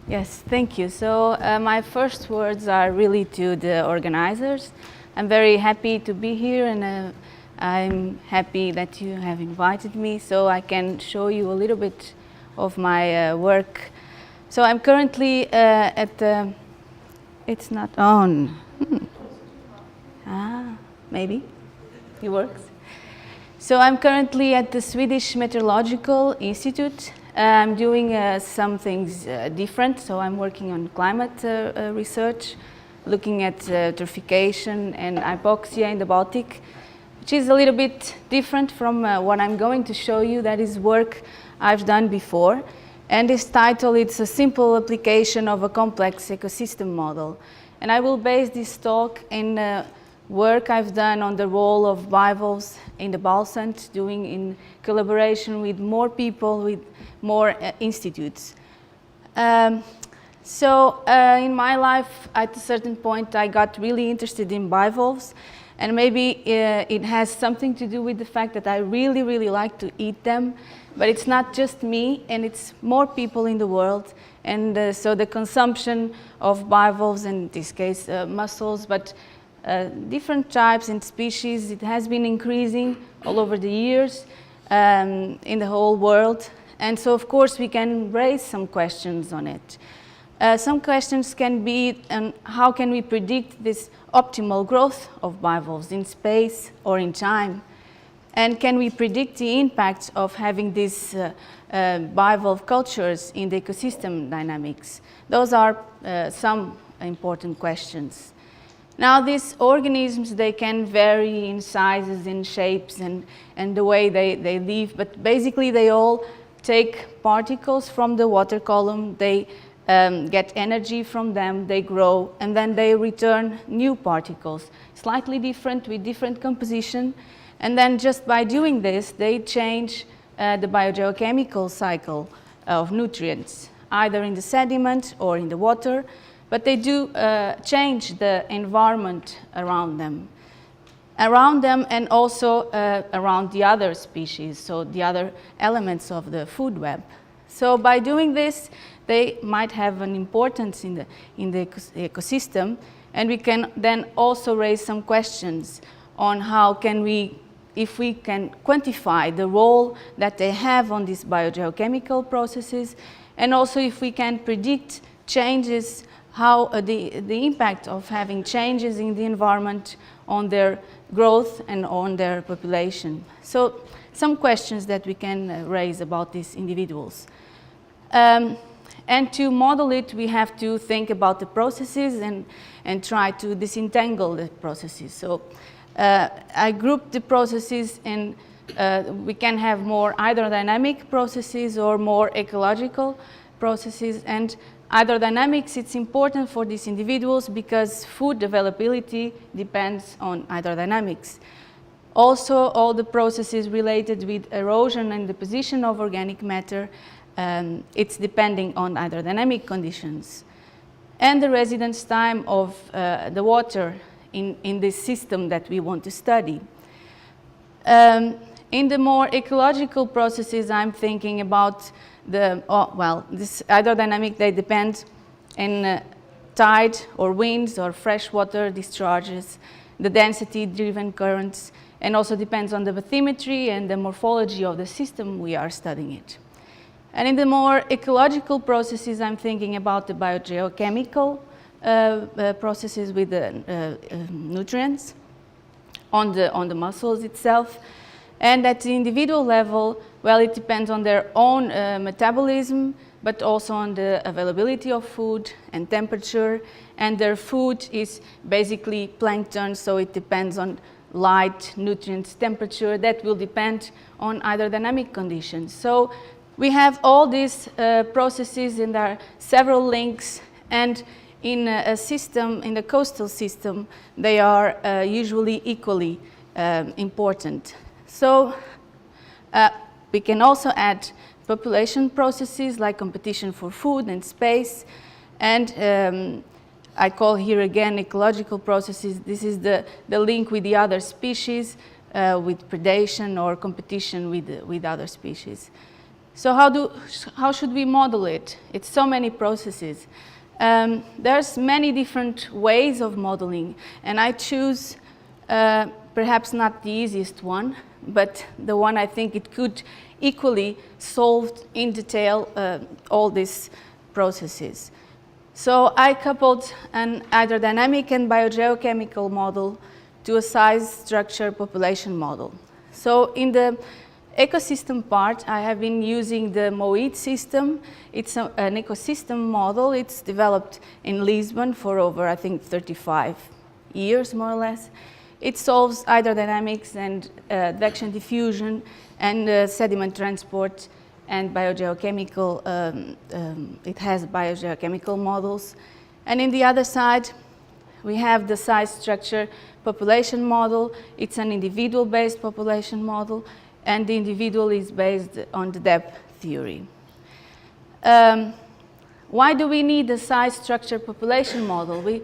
Yes, thank you. So my first words are really to the organizers. I'm very happy to be here, and I'm happy that you have invited me so I can show you a little bit of my work. So I'm currently at the, it's not on. Maybe it works. So I'm currently at the Swedish Meteorological Institute. I'm doing some things different. So I'm working on climate research, looking at eutrophication and hypoxia in the Baltic, which is a little bit different from what I'm going to show you. That is work I've done before. And this title, it's a simple application of a complex ecosystem model. And I will base this talk in work I've done on the role of bivalves in the Balgzand, doing in collaboration with more people, with more institutes. In my life, at a certain point, I got really interested in bivalves, and maybe it has something to do with the fact that I really, really like to eat them, but it's not just me, and it's more people in the world, and so the consumption of bivalves, in this case mussels, but different types and species, it has been increasing all over the years in the whole world. And so, of course, we can raise some questions on it. Some questions can be, how can we predict this optimal growth of bivalves in space or in time? And can we predict the impact of having these bivalve cultures in the ecosystem dynamics? Those are some important questions. Now, these organisms, they can vary in sizes, in shapes, and the way they live, but basically they all take particles from the water column, they get energy from them, they grow, and then they return new particles, slightly different with different composition, and then just by doing this, they change the biogeochemical cycle of nutrients, either in the sediment or in the water, but they do change the environment around them and also around the other species, so the other elements of the food web. So by doing this, they might have an importance in the ecosystem, and we can then also raise some questions on how can we, if we can quantify the role that they have on these biogeochemical processes, and also if we can predict changes, how the impact of having changes in the environment on their growth and on their population. So some questions that we can raise about these individuals. And to model it, we have to think about the processes and try to disentangle the processes. So I grouped the processes, and we can have more hydrodynamic processes or more ecological processes. And hydrodynamics, it's important for these individuals because food availability depends on hydrodynamics. Also, all the processes related with erosion and deposition of organic matter, it's depending on hydrodynamic conditions. And the residence time of the water in this system that we want to study. In the more ecological processes, I'm thinking about this hydrodynamic, they depend on tide or winds or freshwater discharges, the density-driven currents, and also depends on the bathymetry and the morphology of the system we are studying it. And in the more ecological processes, I'm thinking about the biogeochemical processes with the nutrients on the mussels itself. And at the individual level, well, it depends on their own metabolism, but also on the availability of food and temperature. And their food is basically plankton, so it depends on light, nutrients, temperature. That will depend on hydrodynamic conditions. So we have all these processes, and there are several links. And in a system, in the coastal system, they are usually equally important. So we can also add population processes like competition for food and space. And I call here again ecological processes. This is the link with the other species, with predation or competition with other species. So how should we model it? It's so many processes. There's many different ways of modeling, and I choose perhaps not the easiest one, but the one I think it could equally solve in detail all these processes. So I coupled an hydrodynamic and biogeochemical model to a size, structure, population model. So in the ecosystem part, I have been using the MOHID system. It's an ecosystem model. It's developed in Lisbon for over, I think, 35 years, more or less. It solves hydrodynamics and advection diffusion and sediment transport and biogeochemical. It has biogeochemical models. And in the other side, we have the size, structure, population model. It's an individual-based population model, and the individual is based on the depth theory. Why do we need the size, structure, population model?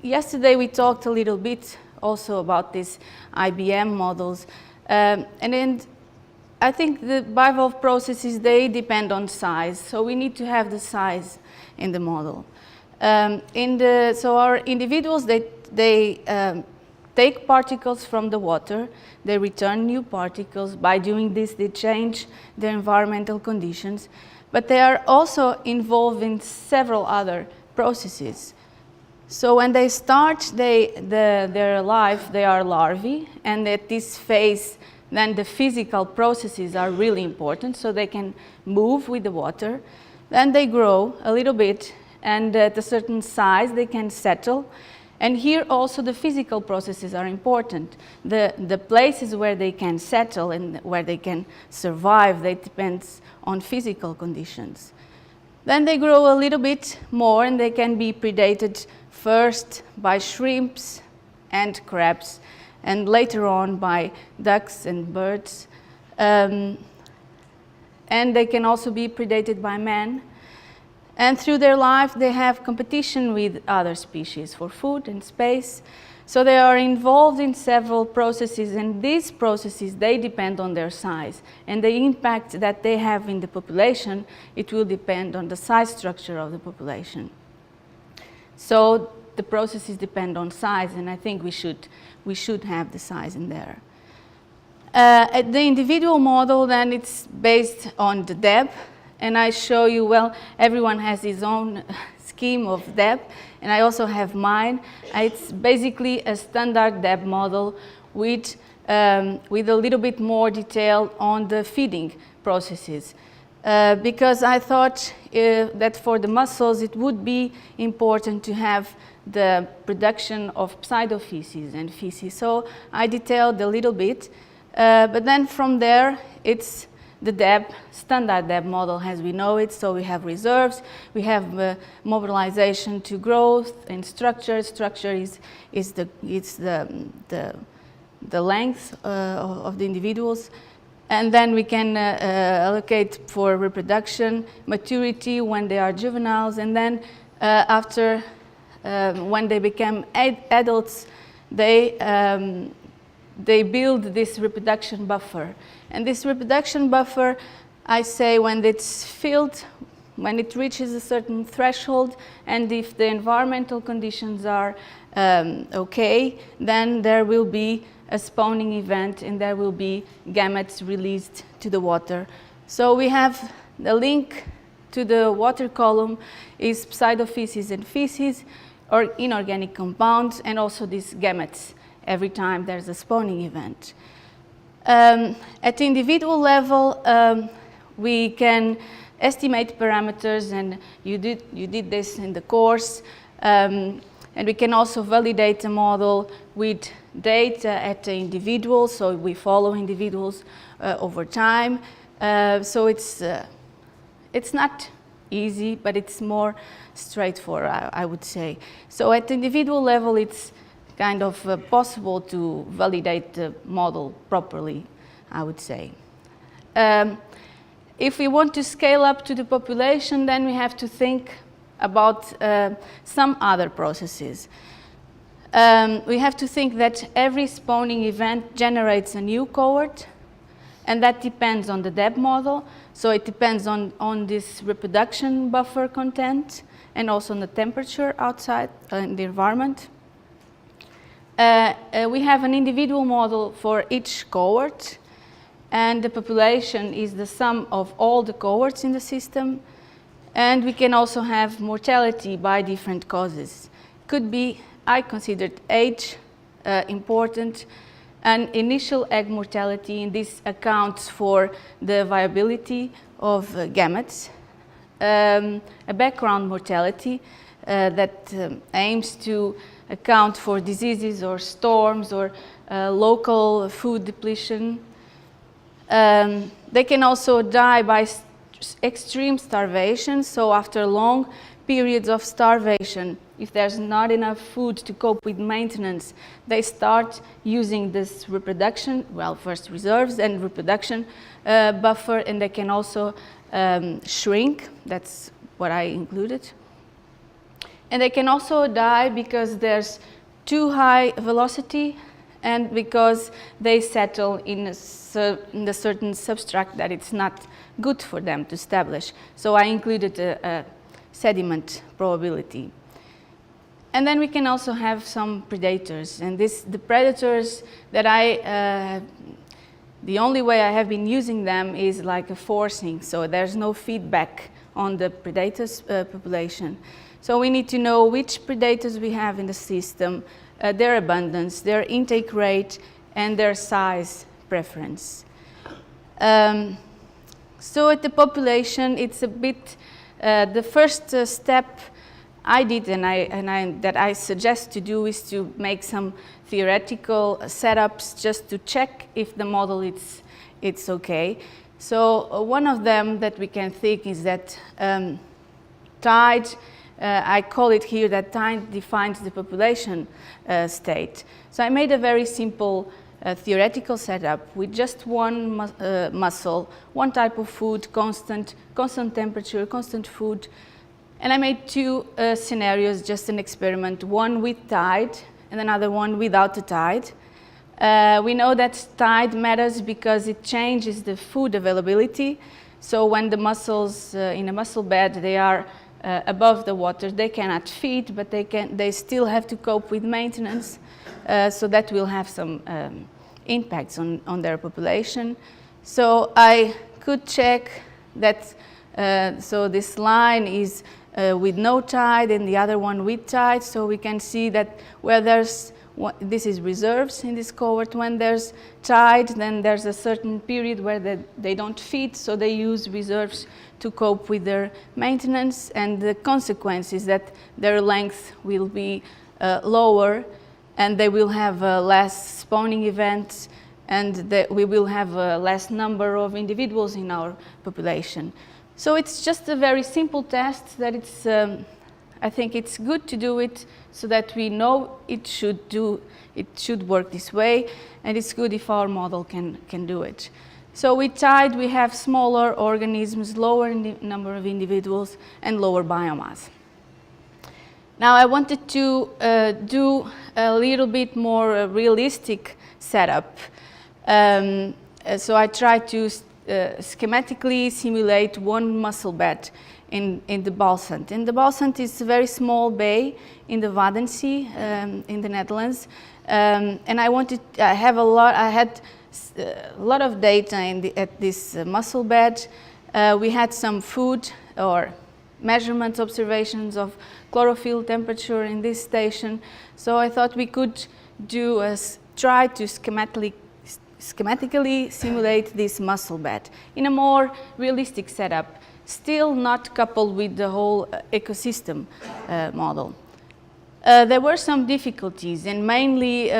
Yesterday we talked a little bit also about these IBM models, and then I think the bivalve processes, they depend on size, so we need to have the size in the model. So our individuals, they take particles from the water, they return new particles. By doing this, they change their environmental conditions, but they are also involved in several other processes. So when they start their life, they are larvae, and at this phase, then the physical processes are really important, so they can move with the water. Then they grow a little bit, and at a certain size, they can settle. And here also the physical processes are important. The places where they can settle and where they can survive, they depend on physical conditions. Then they grow a little bit more, and they can be predated first by shrimps and crabs, and later on by ducks and birds. And they can also be predated by man. And through their life, they have competition with other species for food and space. So they are involved in several processes, and these processes, they depend on their size. And the impact that they have in the population, it will depend on the size structure of the population. So the processes depend on size, and I think we should have the size in there. At the individual model, then it's based on the depth, and I show you, well, everyone has his own scheme of depth, and I also have mine. It's basically a standard depth model with a little bit more detail on the feeding processes. Because I thought that for the mussels, it would be important to have the production of pseudofeces and feces. So I detailed a little bit, but then from there, it's the depth, standard depth model as we know it. So we have reserves, we have mobilization to growth and structure. Structure is the length of the individuals. And then we can allocate for reproduction, maturity when they are juveniles, and then after when they become adults, they build this reproduction buffer. And this reproduction buffer, I say, when it's filled, when it reaches a certain threshold, and if the environmental conditions are okay, then there will be a spawning event, and there will be gametes released to the water. So we have the link to the water column is pseudofeces and feces, or inorganic compounds, and also these gametes every time there's a spawning event. At the individual level, we can estimate parameters, and you did this in the course. And we can also validate the model with data at the individual, so we follow individuals over time. So it's not easy, but it's more straightforward, I would say. So at the individual level, it's kind of possible to validate the model properly, I would say. If we want to scale up to the population, then we have to think about some other processes. We have to think that every spawning event generates a new cohort, and that depends on the Deb model. So it depends on this reproduction buffer content and also on the temperature outside in the environment. We have an individual model for each cohort, and the population is the sum of all the cohorts in the system. And we can also have mortality by different causes. Could be, I considered age important, and initial egg mortality, and this accounts for the viability of gametes. A background mortality that aims to account for diseases or storms or local food depletion. They can also die by extreme starvation, so after long periods of starvation, if there's not enough food to cope with maintenance, they start using this reproduction, well, first reserves and reproduction buffer, and they can also shrink. That's what I included. And they can also die because there's too high velocity and because they settle in a certain substrate that it's not good for them to establish. So I included a sediment probability. And then we can also have some predators. And the predators that the only way I have been using them is like a forcing. So there's no feedback on the predators population. So we need to know which predators we have in the system, their abundance, their intake rate, and their size preference. So at the population, it's a bit, the first step I did that I suggest to do is to make some theoretical setups just to check if the model it's okay. So one of them that we can think is that tide, I call it here that tide defines the population state. So I made a very simple theoretical setup with just one mussel, one type of food, constant temperature, constant food. And I made two scenarios, just an experiment, one with tide and another one without the tide. We know that tide matters because it changes the food availability. So when the mussels in a mussel bed, they are above the water, they cannot feed, but they still have to cope with maintenance. So that will have some impacts on their population. So I could check that, so this line is with no tide and the other one with tide, so we can see that where this is reserves in this cohort, when there's tide, then there's a certain period where they don't feed, so they use reserves to cope with their maintenance, and the consequence is that their length will be lower, and they will have less spawning events, and we will have a less number of individuals in our population. So it's just a very simple test that it's, I think it's good to do it so that we know it should work this way, and it's good if our model can do it. So with tide, we have smaller organisms, lower number of individuals, and lower biomass. Now I wanted to do a little bit more realistic setup. So I tried to schematically simulate one mussel bed in the Balgzand. And the Balgzand is a very small bay in the Wadden Sea in the Netherlands. And I had a lot of data at this mussel bed. We had some food or measurement observations of chlorophyll temperature in this station. So I thought we could try to schematically simulate this mussel bed in a more realistic setup, still not coupled with the whole ecosystem model. There were some difficulties, and mainly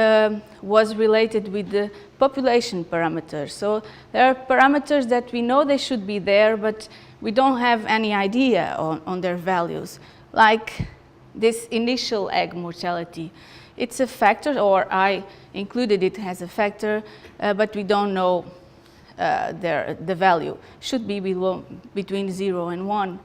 was related with the population parameters. So there are parameters that we know they should be there, but we don't have any idea on their values, like this initial egg mortality. It's a factor, or I included it as a factor, but we don't know the value. Should be between 0 and 1.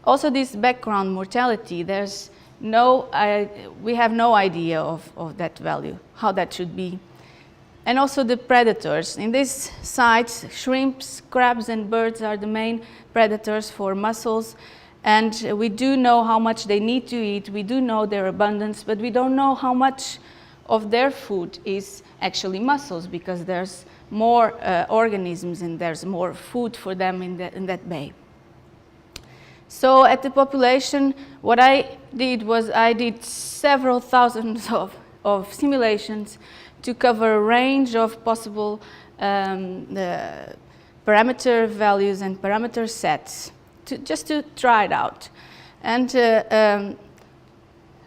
Also, this background mortality, we have no idea of that value, how that should be. and also the predators. In this site, shrimps, crabs, and birds are the main predators for mussels. And we do know how much they need to eat. We do know their abundance, but we don't know how much of their food is actually mussels, because there's more organisms and there's more food for them in that bay. So at the population, what I did was I did several thousands of simulations to cover a range of possible parameter values and parameter sets, just to try it out. And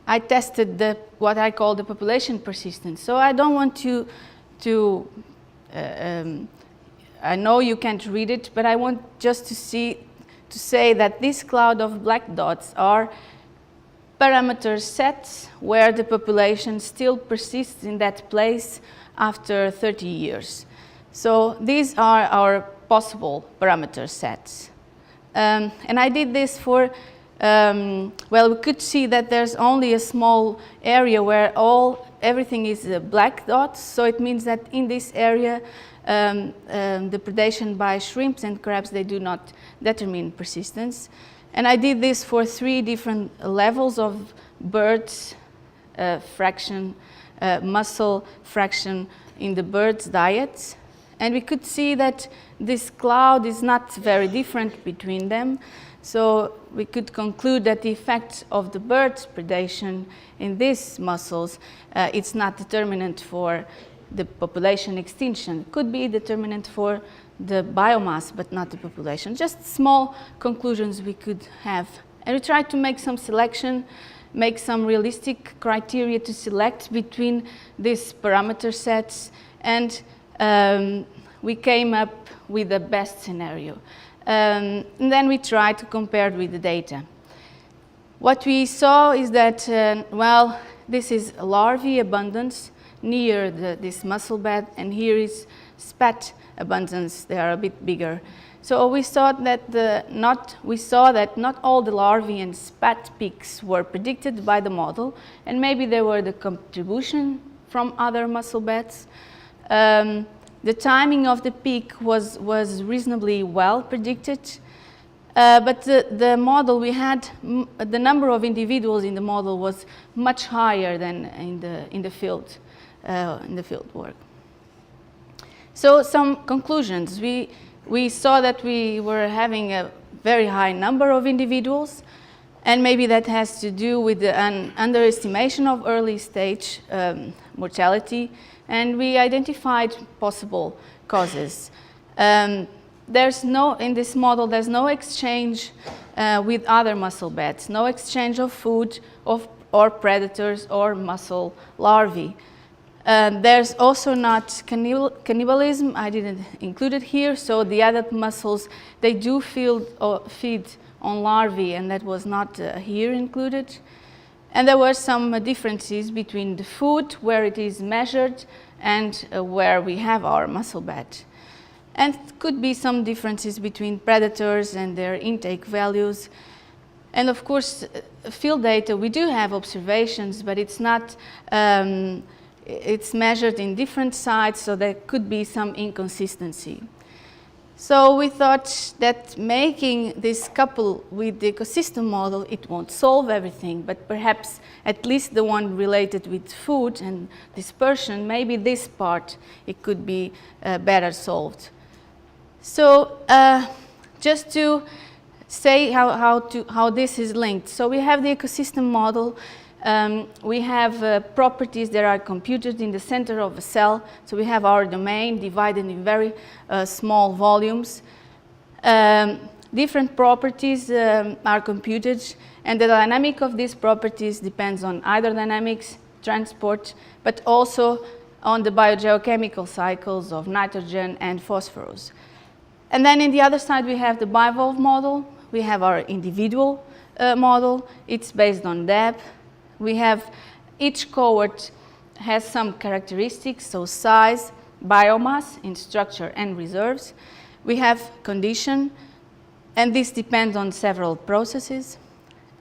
I tested what I call the population persistence. So I don't want to I know you can't read it, but I want just to say that this cloud of black dots are parameter sets where the population still persists in that place after 30 years. So these are our possible parameter sets. And I did this for, well, we could see that there's only a small area where everything is black dots. So it means that in this area, the predation by shrimps and crabs, they do not determine persistence. And I did this for 3 different levels of birds fraction, mussel fraction in the birds' diets. And we could see that this cloud is not very different between them. So we could conclude that the effect of the bird's predation in these mussels, it's not determinant for the population extinction. Could be determinant for the biomass, but not the population. Just small conclusions we could have. And we tried to make some selection, make some realistic criteria to select between these parameter sets, and we came up with the best scenario. And then we tried to compare it with the data. What we saw is that, well, this is larvae abundance near this mussel bed, and here is spat abundance. They are a bit bigger. So we saw that not all the larvae and spat peaks were predicted by the model, and maybe they were the contribution from other mussel beds. The timing of the peak was reasonably well predicted, but the model we had, the number of individuals in the model was much higher than in the field work. So some conclusions. We saw that we were having a very high number of individuals, and maybe that has to do with an underestimation of early stage mortality, and we identified possible causes. In this model, there's no exchange with other mussel beds, no exchange of food or predators or mussel larvae. There's also not cannibalism. I didn't include it here. So the adult mussels, they do feed on larvae, and that was not here included. And there were some differences between the food, where it is measured, and where we have our mussel bed. And it could be some differences between predators and their intake values. And of course, field data, we do have observations, but it's not, it's measured in different sites, so there could be some inconsistency. So we thought that making this couple with the ecosystem model, it won't solve everything, but perhaps at least the one related with food and dispersion, maybe this part, it could be better solved. So just to say how this is linked. So we have the ecosystem model. We have properties that are computed in the center of a cell. So we have our domain divided in very small volumes. Different properties are computed, and the dynamic of these properties depends on hydrodynamics, transport, but also on the biogeochemical cycles of nitrogen and phosphorus. And then in the other side, we have the bivalve model. We have our individual model. It's based on depth. We have each cohort has some characteristics, so size, biomass in structure and reserves. We have condition, and this depends on several processes.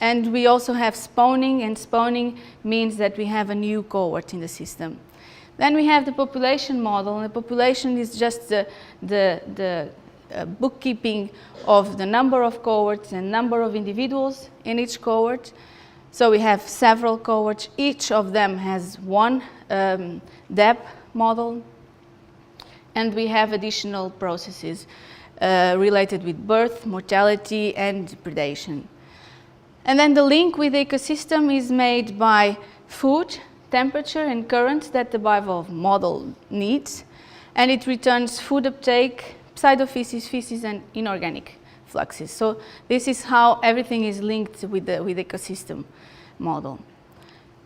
And we also have spawning, and spawning means that we have a new cohort in the system. Then we have the population model, and the population is just the bookkeeping of the number of cohorts and number of individuals in each cohort. So we have several cohorts. Each of them has one depth model, and we have additional processes related with birth, mortality, and predation. And then the link with the ecosystem is made by food, temperature, and currents that the bivalve model needs, and it returns food uptake, pseudofeces, feces, and inorganic fluxes. So this is how everything is linked with the ecosystem model.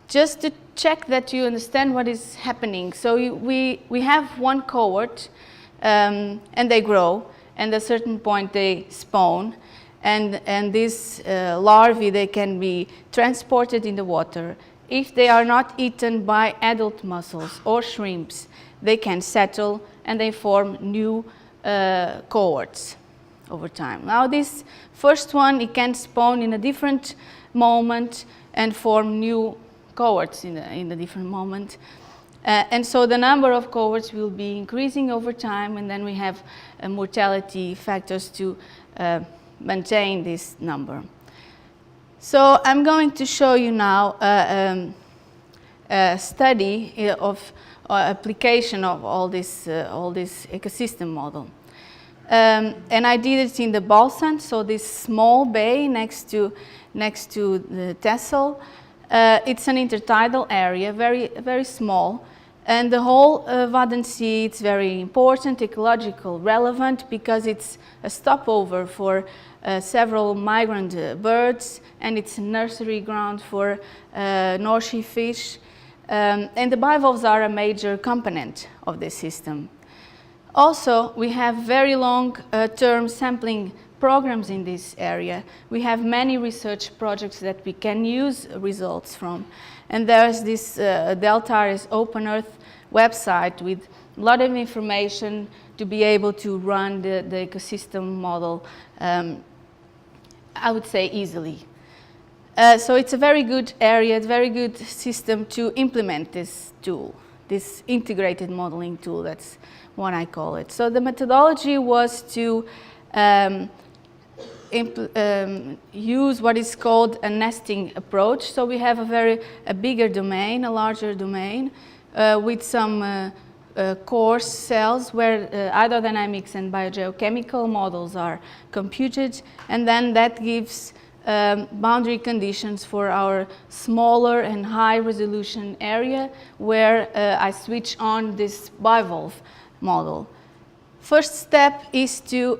Just to check that you understand what is happening. So we have one cohort, and they grow, and at a certain point they spawn, and these larvae, they can be transported in the water. If they are not eaten by adult mussels or shrimps, they can settle and they form new cohorts over time. Now this first one, it can spawn in a different moment and form new cohorts in a different moment. And so the number of cohorts will be increasing over time, and then we have mortality factors to maintain this number. So I'm going to show you now a study of application of all this ecosystem model. And I did it in the Balgzand, so this small bay next to the Texel. It's an intertidal area, very small, and the whole Wadden Sea, it's very important, ecological, relevant, because it's a stopover for several migrant birds, and it's a nursery ground for North Sea fish, and the bivalves are a major component of this system. Also, we have very long-term sampling programs in this area. We have many research projects that we can use results from. And there's this Deltares Open Earth website with a lot of information to be able to run the ecosystem model, I would say, easily. So it's a very good area, a very good system to implement this tool, this integrated modeling tool, that's what I call it. So the methodology was to use what is called a nesting approach. So we have a bigger domain, a larger domain, with some core cells where hydrodynamics and biogeochemical models are computed, and then that gives boundary conditions for our smaller and high resolution area where I switch on this bivalve model. First step is to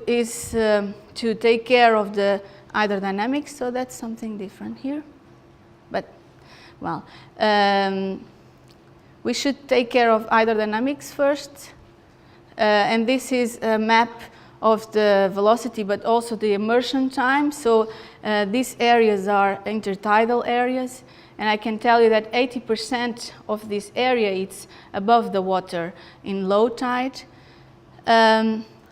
take care of the hydrodynamics, so that's something different here. But, well, we should take care of hydrodynamics first. And this is a map of the velocity, but also the immersion time. So these areas are intertidal areas. And I can tell you that 80% of this area is above the water in low tide.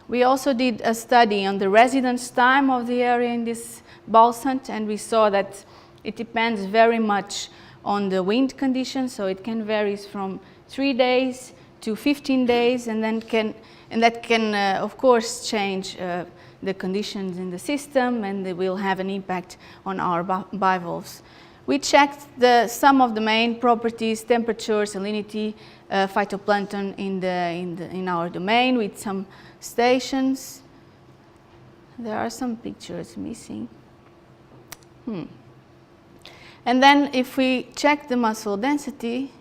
We also did a study on the residence time of the area in this Balgzand, and we saw that it depends very much on the wind conditions, so it can vary from 3 days to 15 days, and that can of course change the conditions in the system, and it will have an impact on our bivalves. We checked some of the main properties: temperature, salinity, phytoplankton in our domain with some stations. There are some pictures missing. And then if we check the mussel density,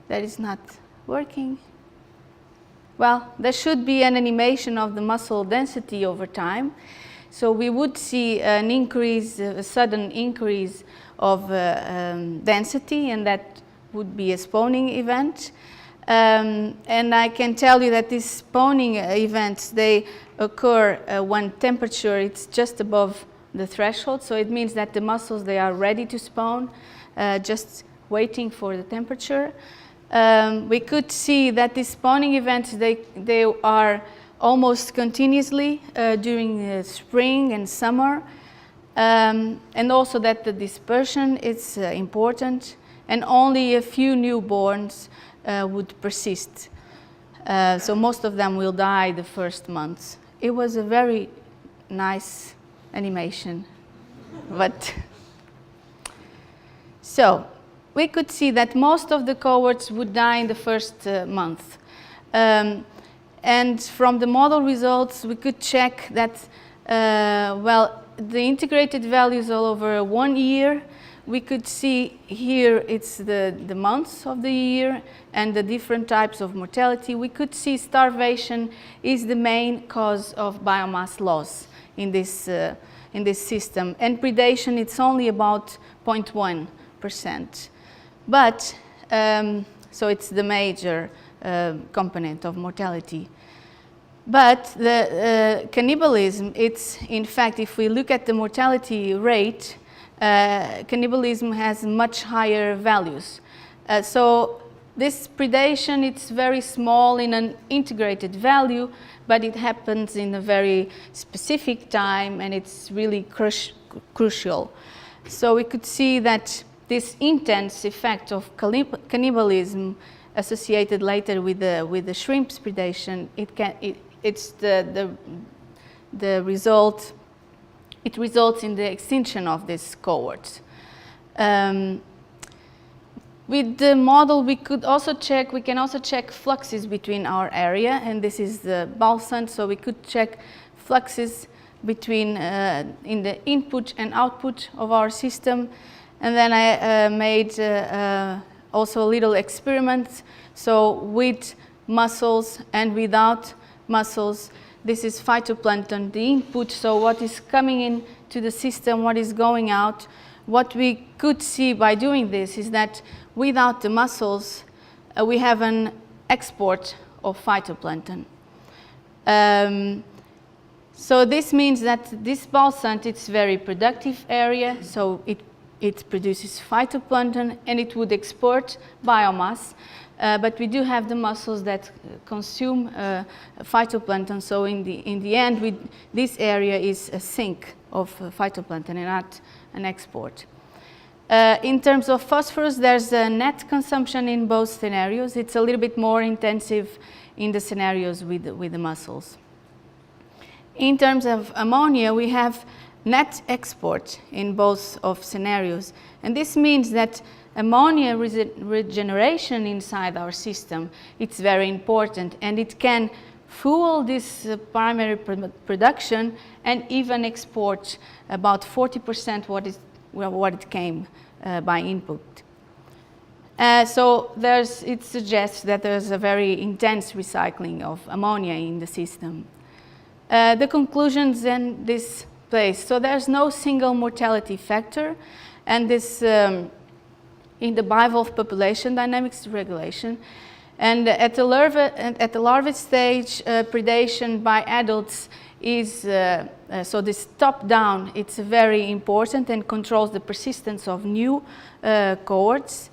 that is not working. Well, there should be an animation of the mussel density over time. So we would see an increase, a sudden increase of density, and that would be a spawning event. And I can tell you that these spawning events, they occur when temperature is just above the threshold. So it means that the mussels, they are ready to spawn, just waiting for the temperature. We could see that these spawning events, they are almost continuously during spring and summer. And also that the dispersion is important, and only a few newborns would persist. So most of them will die the first months. It was a very nice animation, but so we could see that most of the cohorts would die in the first month. And from the model results, we could check that, well, the integrated values all over 1 year, we could see here it's the months of the year and the different types of mortality. We could see starvation is the main cause of biomass loss in this system. And predation, it's only about 0.1%. But, so it's the major component of mortality. But the cannibalism, it's, in fact, if we look at the mortality rate, cannibalism has much higher values. So this predation, it's very small in an integrated value, but it happens in a very specific time, and it's really crucial. So we could see that this intense effect of cannibalism associated later with the shrimp's predation, it's the result. It results in the extinction of this cohort. With the model, we can also check fluxes between our area, and this is the Balgzand, so we could check fluxes between in the input and output of our system. And then I made also a little experiment. So with mussels and without mussels, this is phytoplankton, the input, so what is coming into the system, what is going out. What we could see by doing this is that without the mussels, we have an export of phytoplankton. So this means that this Balgzand, it's very productive area, so it produces phytoplankton and it would export biomass. But we do have the mussels that consume phytoplankton, so in the end, this area is a sink of phytoplankton and not an export. In terms of phosphorus, there's a net consumption in both scenarios. It's a little bit more intensive in the scenarios with the mussels. In terms of ammonia, we have net export in both of scenarios, and this means that ammonia regeneration inside our system, it's very important, and it can fuel this primary production and even export about 40% what it came by input. So it suggests that there's a very intense recycling of ammonia in the system. The conclusions in this place, so there's no single mortality factor, and this in the bivalve population dynamics regulation. And at the larvae stage, predation by adults is, so this top-down, it's very important and controls the persistence of new cohorts.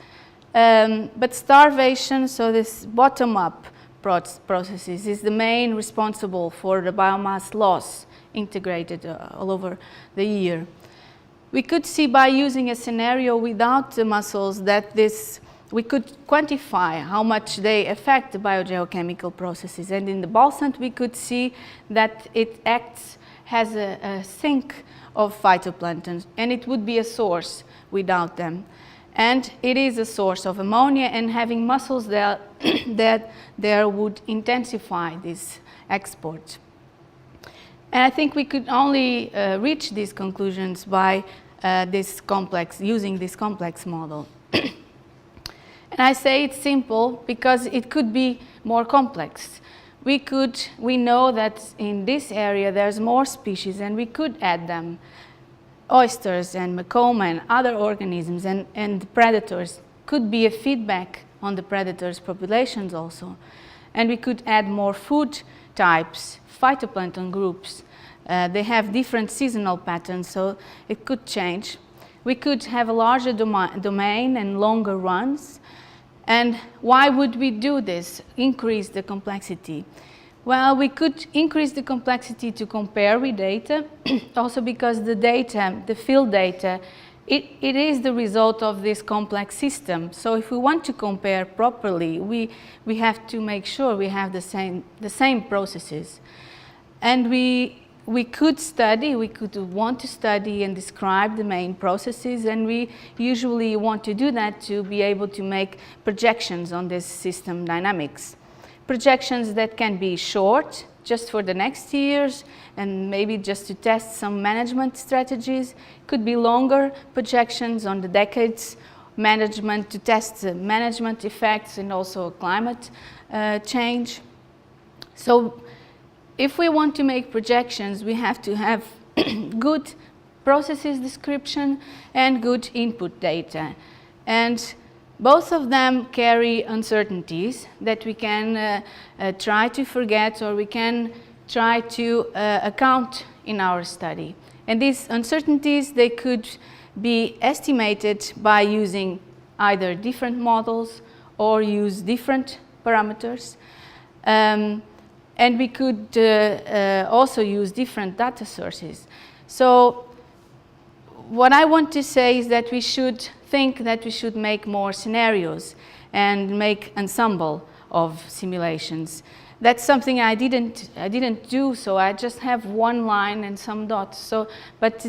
But starvation, so this bottom-up processes, is the main responsible for the biomass loss integrated all over the year. We could see by using a scenario without the mussels that we could quantify how much they affect the biogeochemical processes. And in the Balgzand, we could see that it acts as a sink of phytoplankton, and it would be a source without them. And it is a source of ammonia, and having mussels there, there would intensify this export. And I think we could only reach these conclusions by using this complex model. And I say it's simple because it could be more complex. We know that in this area there's more species, and we could add them. Oysters and Macoma and other organisms and predators could be a feedback on the predators' populations also. And we could add more food types, phytoplankton groups. They have different seasonal patterns, so it could change. We could have a larger domain and longer runs. And why would we do this? Increase the complexity. Well, we could increase the complexity to compare with data, also because the data, the field data, it is the result of this complex system. So if we want to compare properly, we have to make sure we have the same processes. And we could want to study and describe the main processes, and we usually want to do that to be able to make projections on this system dynamics. Projections that can be short, just for the next years, and maybe just to test some management strategies. Could be longer projections on the decades, management to test the management effects and also climate change. So if we want to make projections, we have to have good processes description and good input data. And both of them carry uncertainties that we can try to forget, or we can try to account in our study. And these uncertainties, they could be estimated by using either different models or use different parameters. And we could also use different data sources. So what I want to say is that we should think that we should make more scenarios and make ensemble of simulations. That's something I didn't do, so I just have one line and some dots. So, but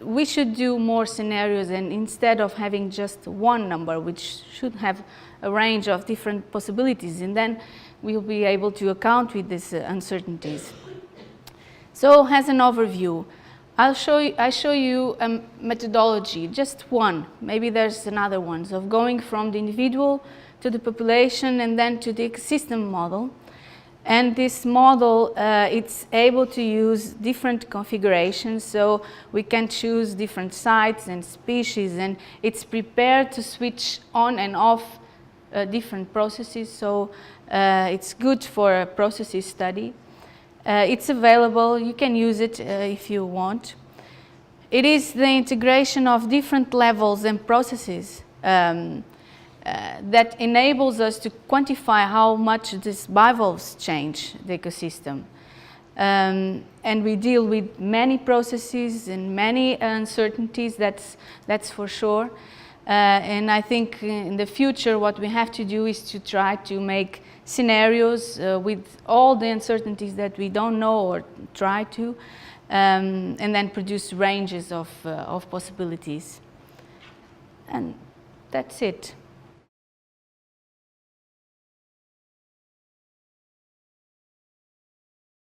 we should do more scenarios, and instead of having just one number, which should have a range of different possibilities, and then we'll be able to account with these uncertainties. So, as an overview, I show you a methodology, just one. Maybe there's another one, of going from the individual to the population and then to the ecosystem model. And this model, it's able to use different configurations, so we can choose different sites and species, and it's prepared to switch on and off different processes, so it's good for a processes study. It's available, you can use it if you want. It is the integration of different levels and processes that enables us to quantify how much these bivalves change the ecosystem. And we deal with many processes and many uncertainties, that's for sure. And I think in the future what we have to do is to try to make scenarios with all the uncertainties that we don't know, or try to, and then produce ranges of possibilities. And that's it.